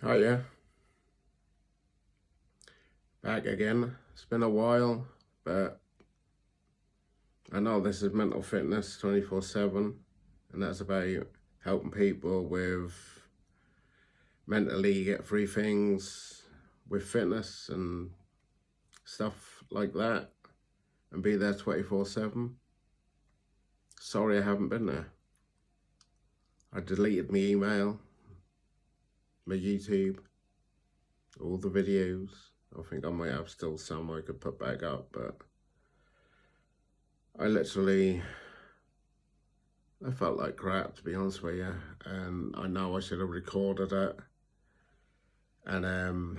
Oh yeah, back again. It's been a while, but I know this is mental fitness 24/7, and that's about helping people with mentally get through things with fitness and stuff like that, and be there 24/7. Sorry I haven't been there. I deleted my email, my YouTube, all the videos. I think I might have still some I could put back up, but I felt like crap, to be honest with you, and I know I should have recorded it and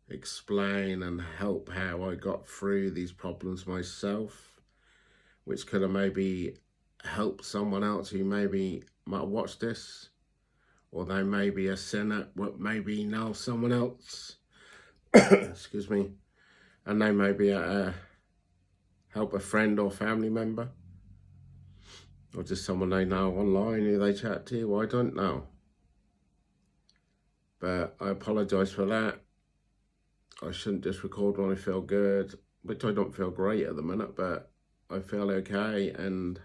explain and help how I got through these problems myself, which could have maybe helped someone else who maybe might watch this, or they may be a sinner, what maybe know someone else, excuse me, and they may be help a friend or family member, or just someone they know online who they chat to. I don't know. But I apologise for that. I shouldn't just record when I feel good, which I don't feel great at the minute, but I feel okay, and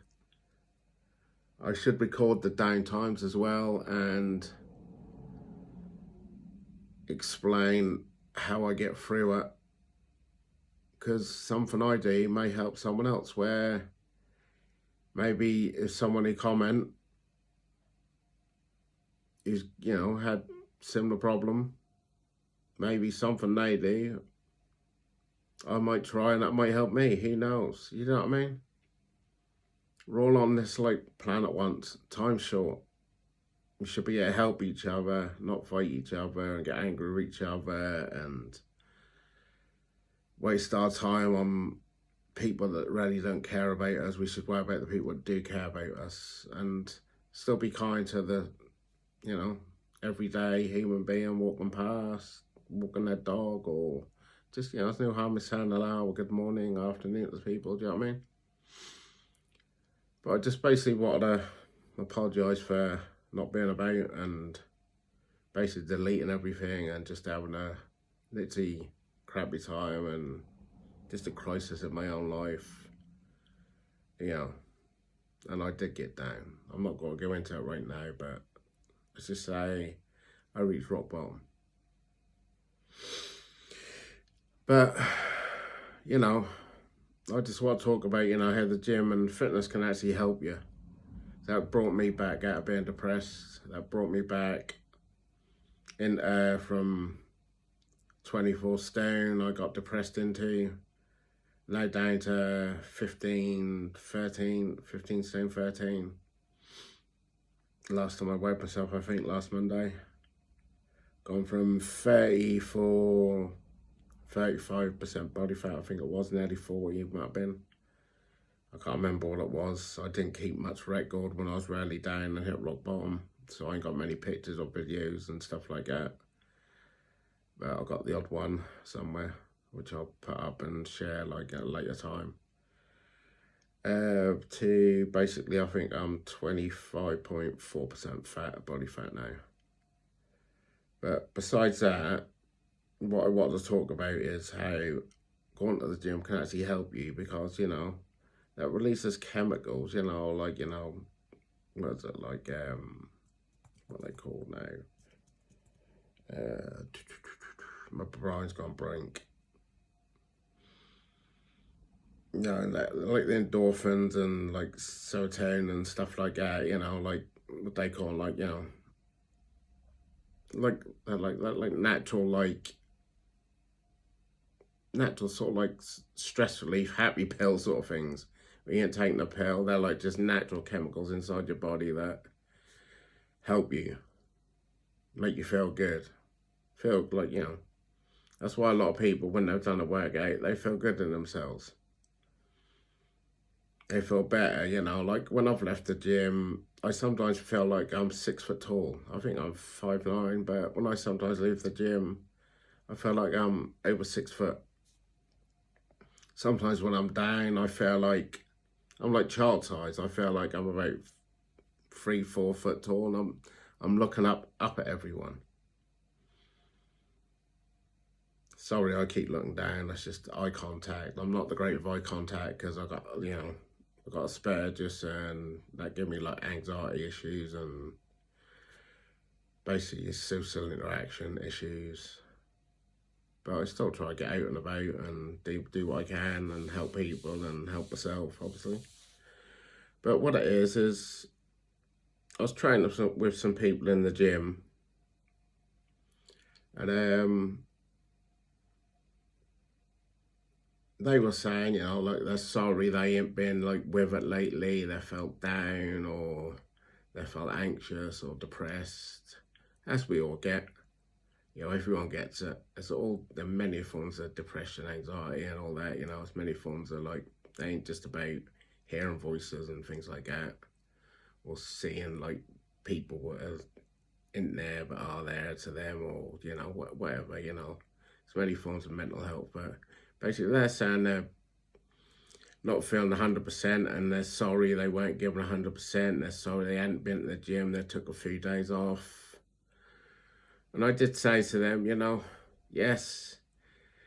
I should record the down times as well and explain how I get through it, because something I do may help someone else, where maybe if someone who comment is, had similar problem, maybe something they do, I might try and that might help me. Who knows? You know what I mean? We're all on this planet once. Time's short. We should be able to help each other, not fight each other and get angry with each other and waste our time on people that really don't care about us. We should worry about the people that do care about us and still be kind to the, everyday human being walking past, walking their dog, or just, there's no harm in saying hello or good morning, afternoon to people. Do you know what I mean? But I just basically wanted to apologise for not being about and basically deleting everything and just having a literally crappy time and just a crisis in my own life, and I did get down. I'm not going to go into it right now, but let's just say I reached rock bottom. But, I just want to talk about, how the gym and fitness can actually help you. That brought me back out of being depressed. That brought me back in from 24 stone I got depressed into, now down to 15 stone 13. Last time I weighed myself, I think last Monday. Gone from 35% body fat, I think it was, nearly 40 it might have been. I can't remember what it was. I didn't keep much record when I was really down and hit rock bottom, so I ain't got many pictures or videos and stuff like that. But I got the odd one somewhere, which I'll put up and share at a later time. To basically, I think I'm 25.4% fat, body fat now. But besides that, what I want to talk about is how going to the gym can actually help you, because, that releases chemicals, what is it, what they call now? My brain's gone blank. Like the endorphins and serotonin and stuff like that, what they call natural sort of stress relief, happy pill sort of things. When you ain't taking a pill, they're just natural chemicals inside your body that help you, make you feel good. Feel that's why a lot of people, when they've done a workout, they feel good in themselves. They feel better, when I've left the gym, I sometimes feel like I'm 6 foot tall. I think I'm 5'9", but when I sometimes leave the gym, I feel like I'm over 6 foot. Sometimes when I'm down, I feel like I'm like child size. I feel like I'm about 3-4 foot tall, and I'm looking up at everyone. Sorry, I keep looking down. That's just eye contact. I'm not the great with eye contact because I got, I got Asperger's, and that gave me like anxiety issues and basically social interaction issues. But I still try to get out and about and do what I can and help people and help myself, obviously. But what it is I was training with some people in the gym, and they were saying, like they're sorry they ain't been like with it lately. They felt down or they felt anxious or depressed, as we all get. Everyone gets it. It's all the many forms of depression, anxiety, and all that. It's many forms of like they ain't just about hearing voices and things like that, or seeing like people that are in there but are there to them, or whatever. It's many forms of mental health, but basically they're saying they're not feeling 100%, and they're sorry they weren't given 100%. They're sorry they hadn't been to the gym. They took a few days off. And I did say to them, yes,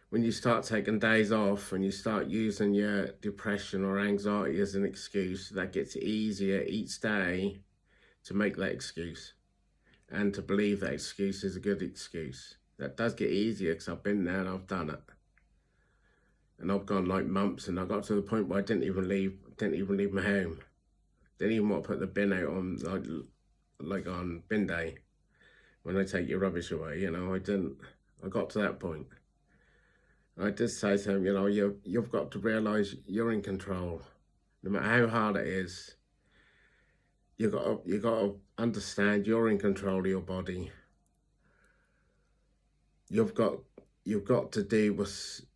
when you start taking days off and you start using your depression or anxiety as an excuse, that gets easier each day to make that excuse and to believe that excuse is a good excuse. That does get easier because I've been there and I've done it. And I've gone like months, and I got to the point where I didn't even leave my home. Didn't even want to put the bin out on like on bin day. When I take your rubbish away, I got to that point. I did say to him, you've got to realise you're in control. No matter how hard it is, you got to understand you're in control of your body. You've got to do what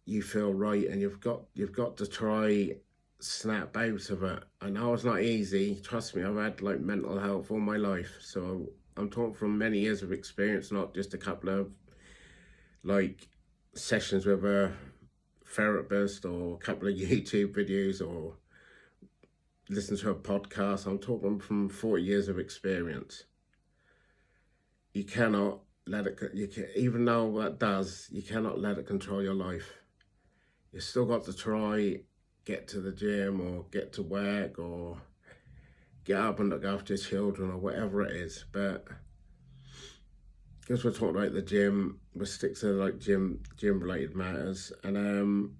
you feel right, and you've got to try snap out of it. I know it's not easy. Trust me, I've had like mental health all my life, so I'm talking from many years of experience, not just a couple of like sessions with a therapist or a couple of YouTube videos or listen to a podcast. I'm talking from 40 years of experience. You cannot let it, even though that does, you cannot let it control your life. You still got to try, get to the gym or get to work or get up and look after your children or whatever it is. But because we're talking about the gym, we'll stick to like gym related matters. And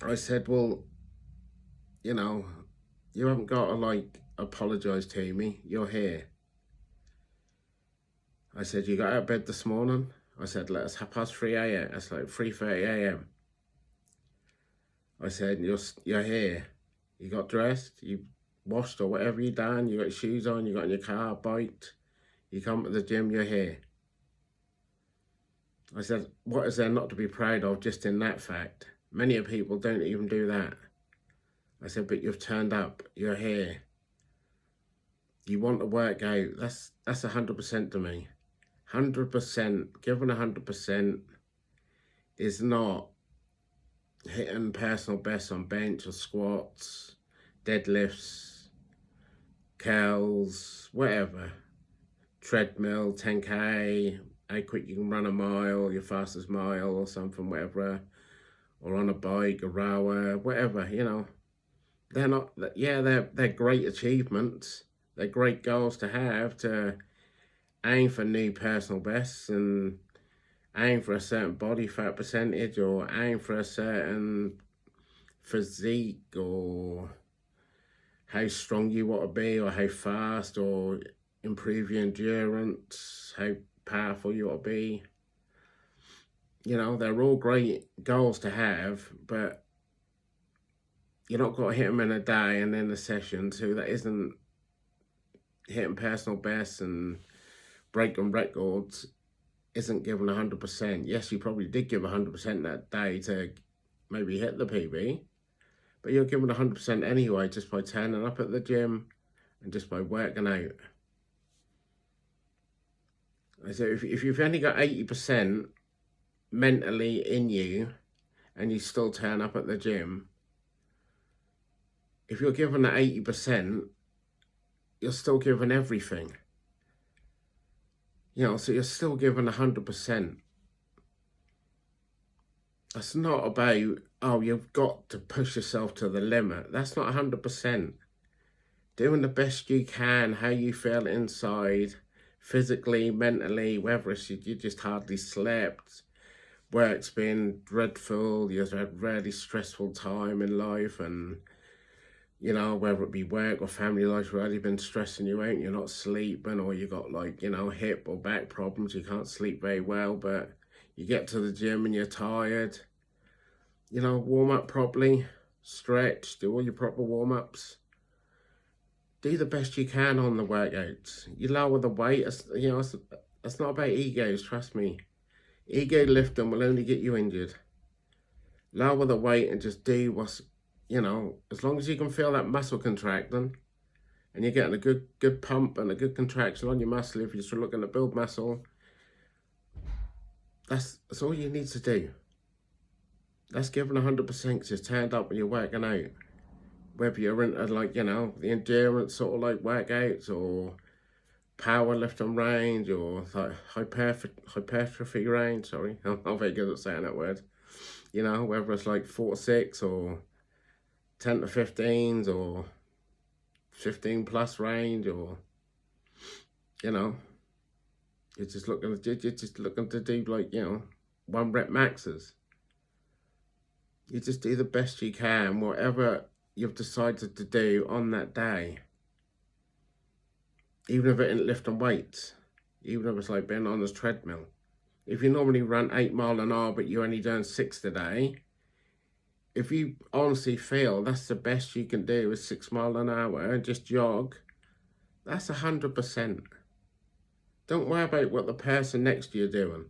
I said, well, you haven't got to like apologise to me. You're here. I said, you got out of bed this morning? I said, it's 3:30 a.m. It's like 3:30 a.m. I said, you're here. You got dressed, you washed or whatever you done, you got your shoes on, you got in your car, biked, you come to the gym, you're here. I said, what is there not to be proud of just in that fact? Many people don't even do that. I said, but you've turned up, you're here. You want to work out, that's 100% to me. 100%, given 100% is not hitting personal bests on bench or squats, deadlifts, curls, whatever. Treadmill, 10K, how quick you can run a mile, your fastest mile or something, whatever. Or on a bike, a rower, whatever, They're not, they're great achievements. They're great goals to have, to aim for new personal bests and aim for a certain body fat percentage or aim for a certain physique or how strong you want to be or how fast or improve your endurance, how powerful you want to be. They're all great goals to have, but you're not got to hit them in a day and then a session. So that isn't hitting personal bests and breaking records, isn't given 100%. Yes, you probably did give 100% that day to maybe hit the PB, but you're giving 100% anyway just by turning up at the gym and just by working out. I said, if you've only got 80% mentally in you and you still turn up at the gym, if you're given that 80%, you're still given everything. So you're still given 100%. That's not about, oh, you've got to push yourself to the limit. That's not 100%. Doing the best you can, how you feel inside, physically, mentally, whether it's you just hardly slept, work's been dreadful, you've had a really stressful time in life, and whether it be work or family life's really been stressing you out, you're not sleeping, or you got like, hip or back problems, you can't sleep very well, but you get to the gym and you're tired, warm up properly, stretch, do all your proper warm-ups. Do the best you can on the workouts. You lower the weight, it's not about egos, trust me. Ego lifting will only get you injured. Lower the weight and just do what's, as long as you can feel that muscle contracting and you're getting a good pump and a good contraction on your muscle, if you're still looking to build muscle, that's all you need to do. That's giving 100% because you're turned up when you're working out. Whether you're into like, the endurance sort of like workouts or powerlifting range or like hypertrophy range, sorry, I'm not very good at saying that word. Whether it's like 4 to 6 or 10 to 15s or 15 plus range, or you're just looking to do like 1 rep maxes. You just do the best you can, whatever you've decided to do on that day. Even if it ain't lifting weights, even if it's like being on this treadmill. If you normally run 8 miles an hour but you're only doing 6 today, if you honestly feel that's the best you can do is 6 miles an hour and just jog, that's 100%. Don't worry about what the person next to you doing.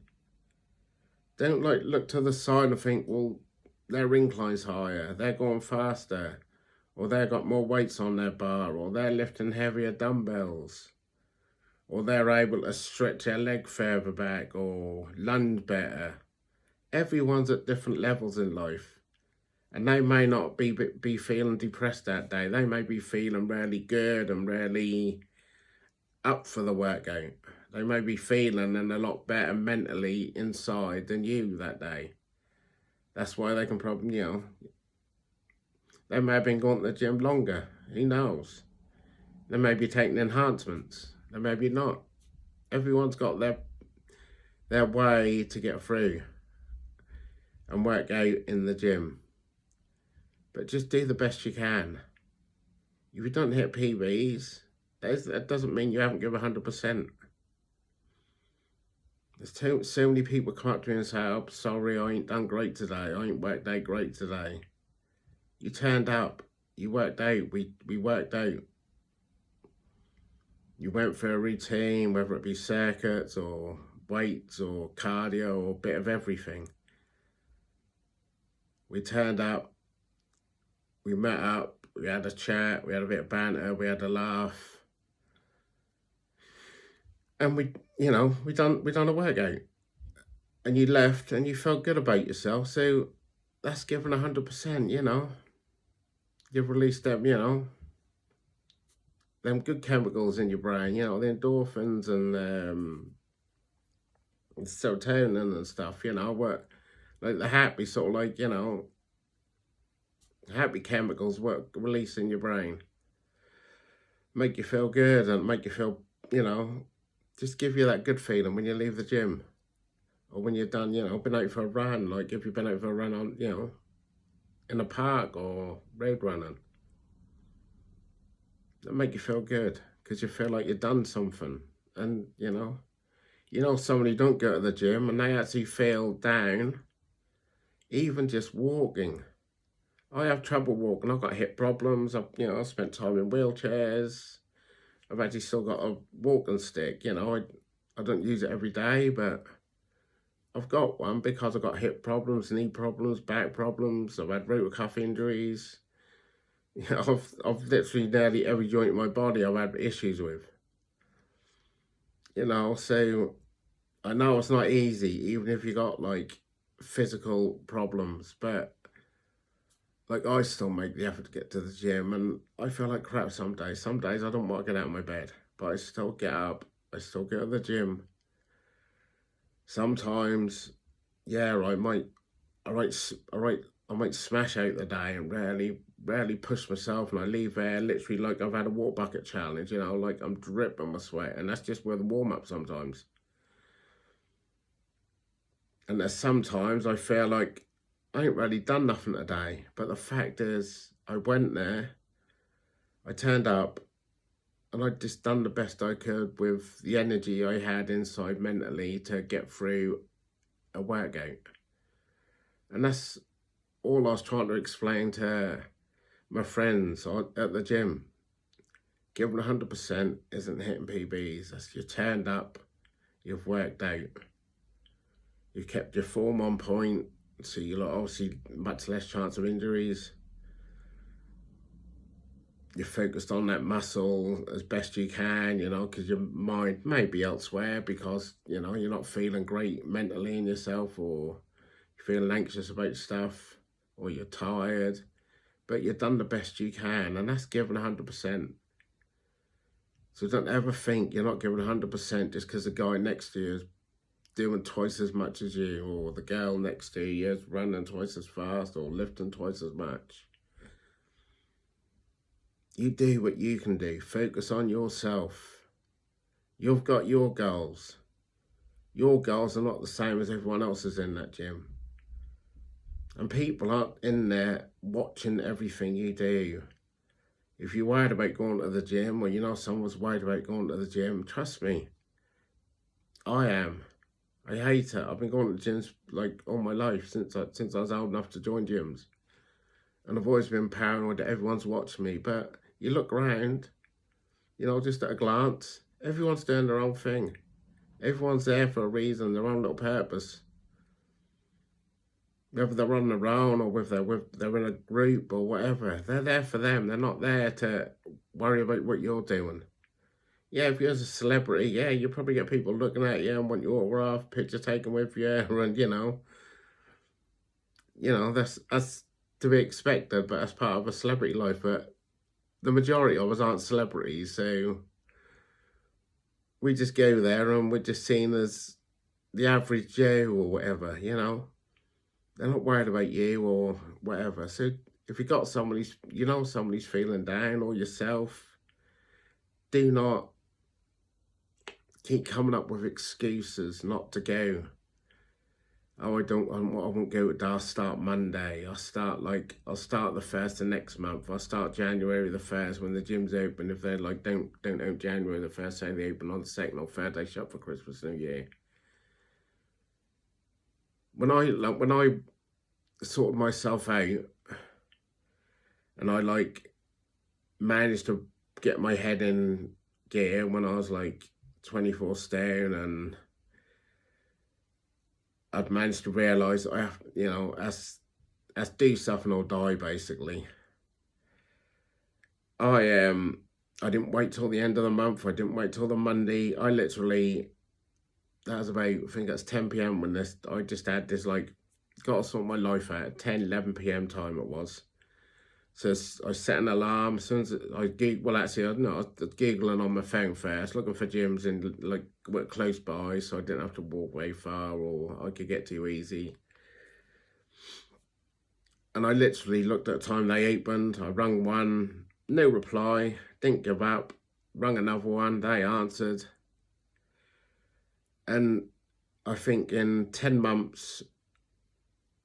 Don't like look to the side and think, well, their incline's higher, they're going faster, or they've got more weights on their bar, or they're lifting heavier dumbbells, or they're able to stretch their leg further back or lunge better. Everyone's at different levels in life. And they may not be feeling depressed that day. They may be feeling really good and really up for the workout. They may be feeling and a lot better mentally inside than you that day. That's why they can probably, they may have been going to the gym longer. Who knows? They may be taking enhancements. They may be not. Everyone's got their way to get through and work out in the gym. But just do the best you can. If you don't hit PBs, that doesn't mean you haven't given 100%. There's so many people come up to me and say, oh, sorry, I ain't done great today. I ain't worked out great today. You turned up. You worked out. We worked out. You went for a routine, whether it be circuits or weights or cardio or a bit of everything. We turned up. We met up. We had a chat. We had a bit of banter. We had a laugh. And we done a workout. And you left and you felt good about yourself. So that's given 100%, You've released them, them good chemicals in your brain, the endorphins and serotonin and stuff, work like the happy sort of like, happy chemicals work release in your brain. Make you feel good and make you feel, just give you that good feeling when you leave the gym. Or when you're done, been out for a run, like if you've been out for a run on, in a park or road running. That make you feel good because you feel like you've done something. And, someone who don't go to the gym and they actually feel down, even just walking. I have trouble walking. I've got hip problems. I've spent time in wheelchairs. I've actually still got a walking stick. I don't use it every day, but I've got one because I've got hip problems, knee problems, back problems. I've had rotator cuff injuries. I've literally nearly every joint in my body I've had issues with. So I know it's not easy, even if you got like physical problems, but like I still make the effort to get to the gym, and I feel like crap some days. Some days I don't want to get out of my bed, but I still get up. I still go to the gym. Sometimes, yeah, I might smash out the day and rarely push myself, and I leave there literally like I've had a water bucket challenge, you know, like I'm dripping with sweat, and that's just with the warm up sometimes. And there's sometimes I feel like I ain't really done nothing today, but the fact is, I went there, I turned up, and I just done the best I could with the energy I had inside mentally to get through a workout. And that's all I was trying to explain to my friends at the gym. Giving 100% isn't hitting PBs. That's you turned up, you've worked out, you've kept your form on point, so you're obviously much less chance of injuries. You're focused on that muscle as best you can, you know, because your mind may be elsewhere because, you know, you're not feeling great mentally in yourself, or you're feeling anxious about stuff, or you're tired, but you've done the best you can, and that's giving 100%. So don't ever think you're not giving 100% just because the guy next to you is doing twice as much as you, or the girl next to you is running twice as fast or lifting twice as much. You do what you can do. Focus on yourself. You've got your goals. Your goals are not the same as everyone else's in that gym. And people aren't in there watching everything you do. If you're worried about going to the gym, or you know someone's worried about going to the gym, trust me, I am. I hate it. I've been going to gyms like all my life since I was old enough to join gyms. And I've always been paranoid that everyone's watching me. But you look around, you know, just at a glance, everyone's doing their own thing. Everyone's there for a reason, their own little purpose. Whether they're on their own or whether they're in a group or whatever, they're there for them. They're not there to worry about what you're doing. Yeah, if you're a celebrity, yeah, you probably get people looking at you and want your autograph, picture taken with you, and you know that's to be expected, but that's part of a celebrity life. But the majority of us aren't celebrities, so we just go there and we're just seen as the average Joe or whatever, you know. They're not worried about you or whatever. So if you got somebody's feeling down, or yourself, do not keep coming up with excuses not to go. Oh, I won't go. I'll start Monday. I'll start the first of next month. I'll start January the 1st when the gym's open. If they're like, don't open January the 1st, say they open on the 2nd or 3rd, they shut for Christmas New Year. When I sorted myself out and I managed to get my head in gear when I was 24 stone, and I'd managed to realise I have, you know, as do something or die basically. I didn't wait till the end of the month. I didn't wait till the Monday. I literally, that was about, I think that's 10 p.m. when I just had this got to sort my life out at 10, 11 p.m. time it was. So I set an alarm. As soon as I was Googling on my phone first, looking for gyms in close by, so I didn't have to walk very far, or I could get to easy. And I literally looked at the time they opened. I rung one, no reply, didn't give up. Rung another one, they answered. And I think in 10 months,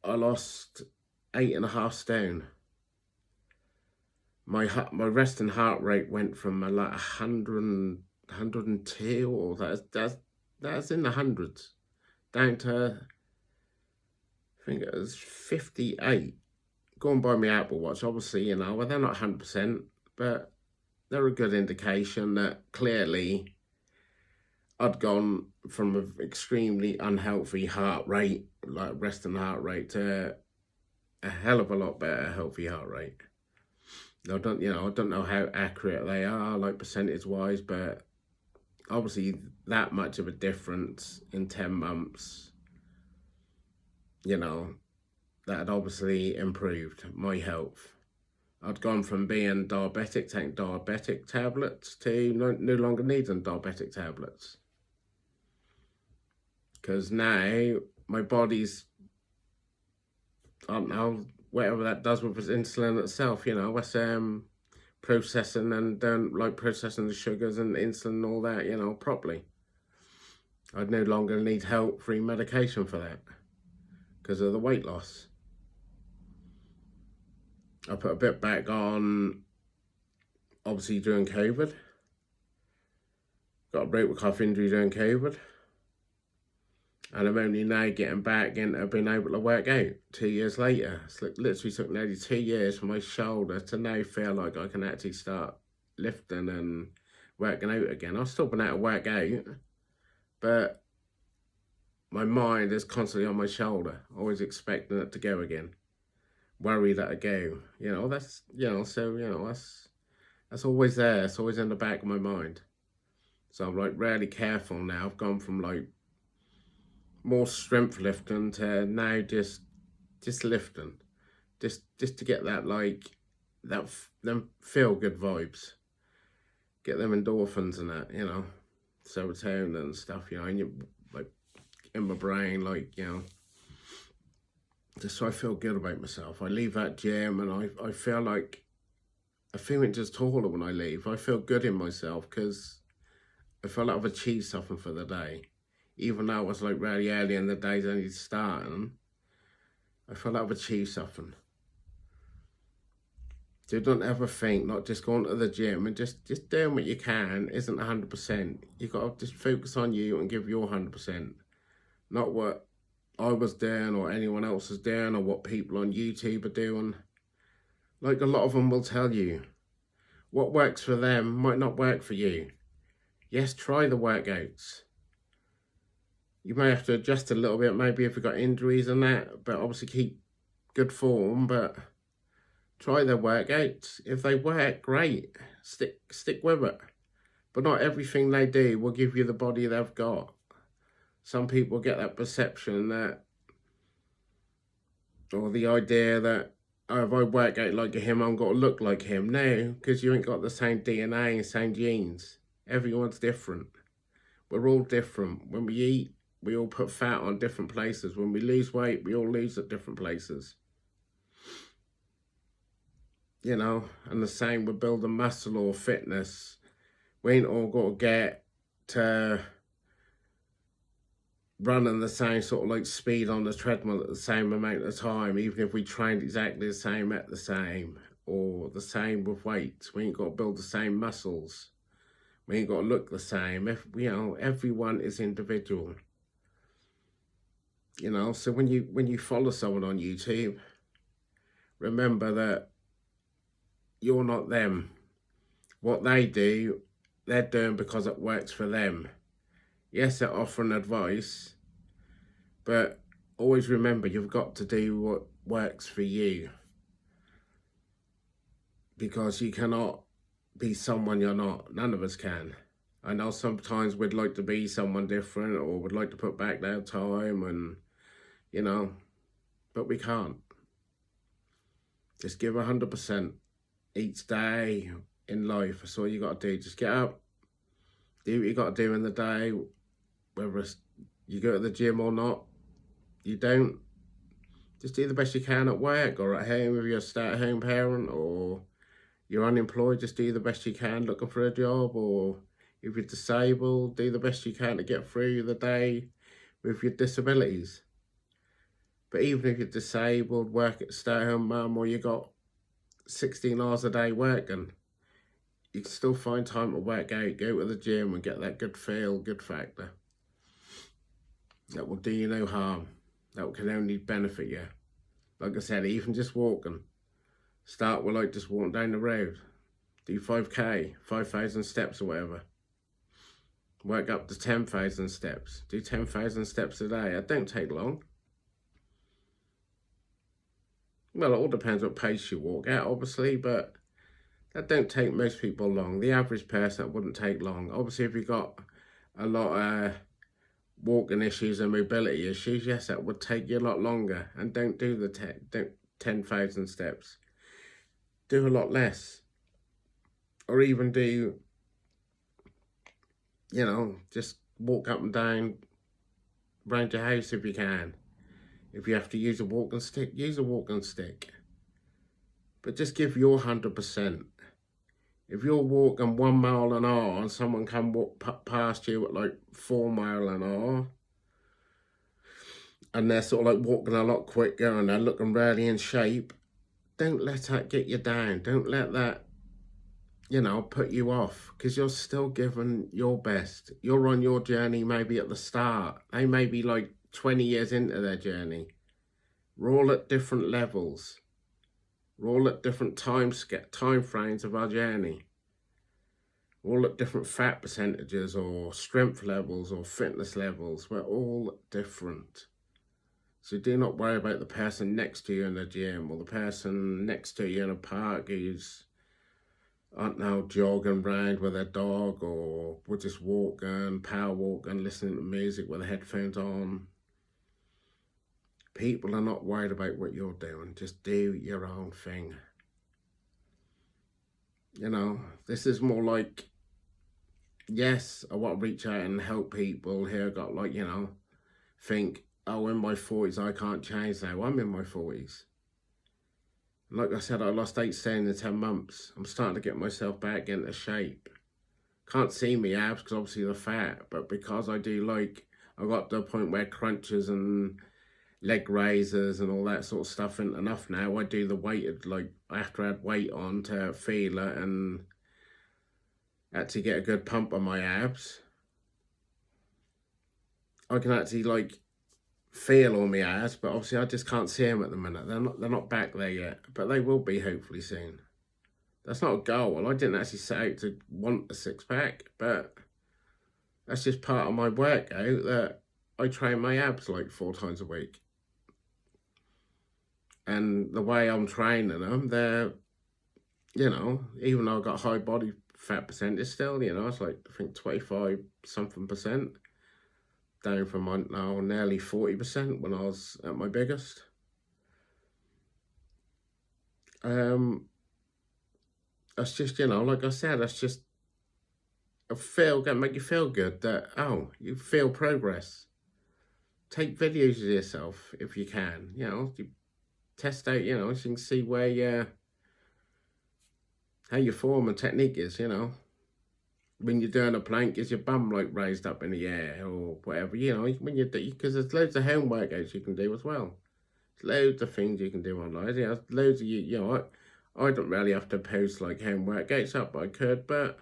I lost 8.5 stone. My resting heart rate went from 100, 102, or that's in the hundreds, down to, I think it was 58. Going by my Apple Watch, obviously, you know, well, they're not 100%, but they're a good indication that clearly I'd gone from an extremely unhealthy heart rate, resting heart rate, to a hell of a lot better healthy heart rate. I don't know how accurate they are, percentage-wise, but obviously that much of a difference in 10 months, you know, that had obviously improved my health. I'd gone from being diabetic, taking diabetic tablets, to no longer needing diabetic tablets. Because now my body's I don't know, whatever that does with its insulin itself, you know, that's processing and don't like processing the sugars and insulin and all that, you know, properly. I'd no longer need help-free medication for that because of the weight loss. I put a bit back on, obviously during COVID. Got a break with cuff injury during COVID. And I'm only now getting back into being able to work out 2 years later. It's like literally took nearly 2 years for my shoulder to now feel like I can actually start lifting and working out again. I've still been able to work out, but my mind is constantly on my shoulder, always expecting it to go again. Worry that I go. You know, that's, you know, so, you know, that's always there. It's always in the back of my mind. So I'm like really careful now. I've gone from like more strength lifting to now just lifting, just to get that like them feel good vibes, get them endorphins and that, you know, serotonin and stuff, you know, and you like in my brain, like, you know, just so I feel good about myself. I leave that gym and I feel like I feel just taller when I leave. I feel good in myself because I feel like I've achieved something for the day. Even though it was like really early in the day's only starting, I feel like I've achieved something. So don't ever think not just going to the gym and just doing what you can isn't 100%. You got to just focus on you and give your 100%. Not what I was doing or anyone else is doing or what people on YouTube are doing. Like a lot of them will tell you, what works for them might not work for you. Yes, try the workouts. You may have to adjust a little bit, maybe if you've got injuries and that, but obviously keep good form, but try their workouts. If they work, great. Stick with it. But not everything they do will give you the body they've got. Some people get that perception that, or the idea that, oh, if I work out like him, I'm going to look like him. No, because you ain't got the same DNA and same genes. Everyone's different. We're all different. When we eat, we all put fat on different places. When we lose weight, we all lose at different places. You know, and the same with building muscle or fitness. We ain't all got to get to running the same sort of like speed on the treadmill at the same amount of time, even if we trained exactly the same at the same, or the same with weights. We ain't got to build the same muscles. We ain't got to look the same. You know, everyone is individual. You know, so when you follow someone on YouTube, remember that you're not them. What they do, they're doing because it works for them. Yes, they're offering advice, but always remember you've got to do what works for you. Because you cannot be someone you're not. None of us can. I know sometimes we'd like to be someone different or would like to put back their time and, you know, but we can't. Just give 100% each day in life. That's all you got to do. Just get up, do what you got to do in the day, whether it's you go to the gym or not. You don't. Just do the best you can at work or at home if you're a stay-at-home parent, or you're unemployed, just do the best you can looking for a job, or if you're disabled, do the best you can to get through the day with your disabilities. But even if you're disabled, work at stay-at-home mum, or you got 16 hours a day working, you can still find time to work out, go to the gym and get that good feel, good factor. That will do you no harm. That can only benefit you. Like I said, even just walking. Start with like just walking down the road. Do 5k, 5,000 steps or whatever. Work up to 10,000 steps. Do 10,000 steps a day. It don't take long. Well, it all depends what pace you walk at, obviously, but that don't take most people long. The average person, it wouldn't take long. Obviously, if you've got a lot of walking issues and mobility issues, yes, that would take you a lot longer. And don't do the 10,000 steps. Do a lot less. Or even do, you know, just walk up and down around your house if you can. If you have to use a walking stick, use a walking stick. But just give your 100%. If you're walking 1 mile an hour and someone can walk past you at like 4 mile an hour, and they're sort of like walking a lot quicker and they're looking really in shape, don't let that get you down. Don't let that, put you off, because you're still giving your best. You're on your journey maybe at the start. They may be like 20 years into their journey. We're all at different levels. We're all at different time frames of our journey. We're all at different fat percentages or strength levels or fitness levels. We're all different. So do not worry about the person next to you in the gym or the person next to you in a park who's aren't now jogging around with their dog, or we're just walking, power walking, listening to music with the headphones on. People are not worried about what you're doing. Just do your own thing. This is more like, yes, I want to reach out and help people here. Got like, think, oh, in my 40s, I can't change now. I'm in my 40s. Like I said, I lost 8 stone in 10 months. I'm starting to get myself back into shape. Can't see me abs because obviously they're fat, but because I do I got to a point where crunches and leg raisers and all that sort of stuff isn't enough now. I do the weighted, I have to add weight on to feel it and actually get a good pump on my abs. I can actually feel all my abs, but obviously I just can't see them at the minute. They're not back there yet, but they will be hopefully soon. That's not a goal. I didn't actually set out to want a 6-pack, but that's just part of my workout, that I train my abs 4 times a week. And the way I'm training them, they're, even though I've got high body fat percentage still, it's I think 25 something percent. Down from now nearly 40% when I was at my biggest. That's just, like I said, that's just make you feel good that, oh, you feel progress. Take videos of yourself if you can, you test out, so you can see where how your form and technique is, when you're doing a plank, is your bum raised up in the air or whatever, when you do, because there's loads of home workouts you can do as well. There's loads of things you can do online. Yeah, loads of I don't really have to post home workouts up. I could, but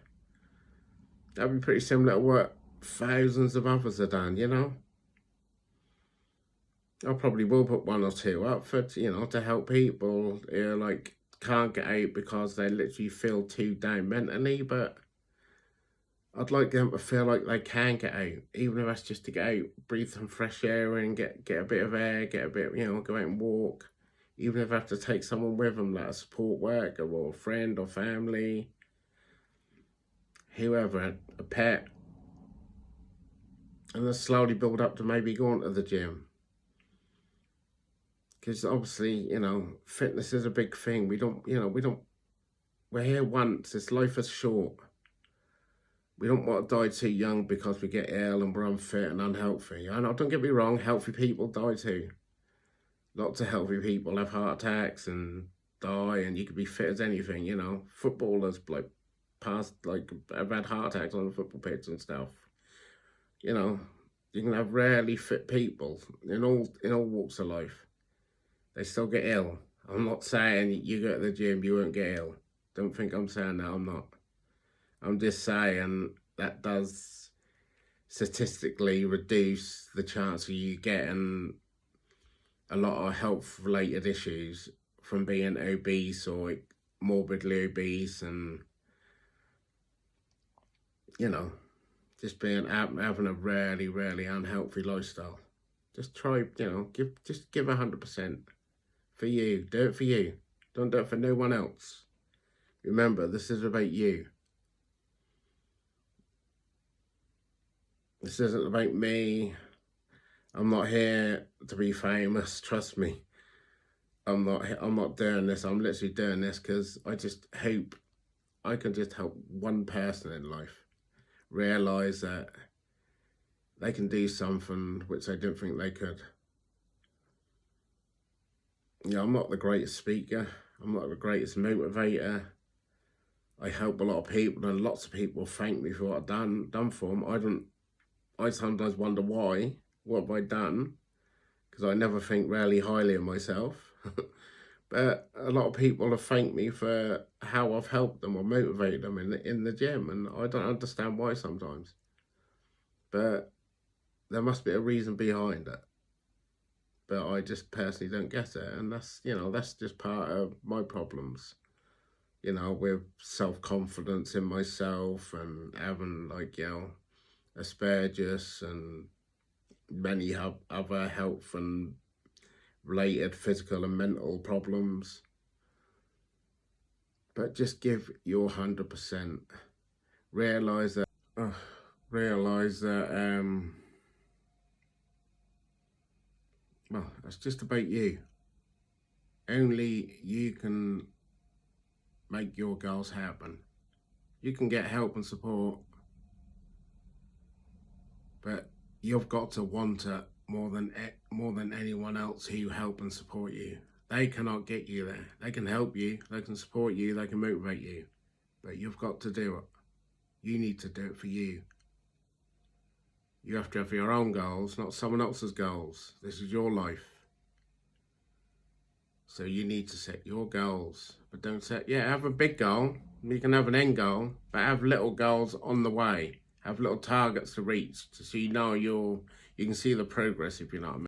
that'd be pretty similar to what thousands of others have done, I probably will put 1 or 2 up for, to help people who can't get out because they literally feel too down mentally, but I'd like them to feel like they can get out, even if that's just to get out, breathe some fresh air and get a bit of air, get a bit, go out and walk. Even if I have to take someone with them, like a support worker or a friend or family, whoever, a pet. And then slowly build up to maybe going to the gym. Because obviously, fitness is a big thing. We're here once. This life is short. We don't want to die too young because we get ill and we're unfit and unhealthy. I know, don't get me wrong, healthy people die too. Lots of healthy people have heart attacks and die, and you could be fit as anything, Footballers have had heart attacks on the football pitch and stuff. You can have rarely fit people in all walks of life. They still get ill. I'm not saying you go to the gym, you won't get ill. Don't think I'm saying that, I'm not. I'm just saying that does statistically reduce the chance of you getting a lot of health-related issues from being obese or morbidly obese and, just having a really, really unhealthy lifestyle. Just try, give 100% for you. Do it for you. Don't do it for no one else. Remember, this is about you. This isn't about me. I'm not here to be famous, trust me. I'm not doing this. I'm literally doing this because I just hope I can just help one person in life realise that they can do something which they didn't think they could. Yeah, I'm not the greatest speaker. I'm not the greatest motivator. I help a lot of people, and lots of people thank me for what I've done for them. I sometimes wonder why. What have I done? Because I never think really highly of myself. But a lot of people have thanked me for how I've helped them or motivated them in the gym, and I don't understand why sometimes. But there must be a reason behind it. But I just personally don't get it, and that's just part of my problems. With self-confidence in myself and having asparagus and many other health and related physical and mental problems. But just give your 100%. Realize that. Realize that. Well, it's just about you. Only you can make your goals happen. You can get help and support, but you've got to want it more than anyone else who help and support you. They cannot get you there. They can help you, they can support you, they can motivate you, but you've got to do it. You need to do it for you. You have to have your own goals, not someone else's goals. This is your life. So you need to set your goals, but don't have a big goal. You can have an end goal, but have little goals on the way. Have little targets to reach, so you can see the progress, if you know what I mean.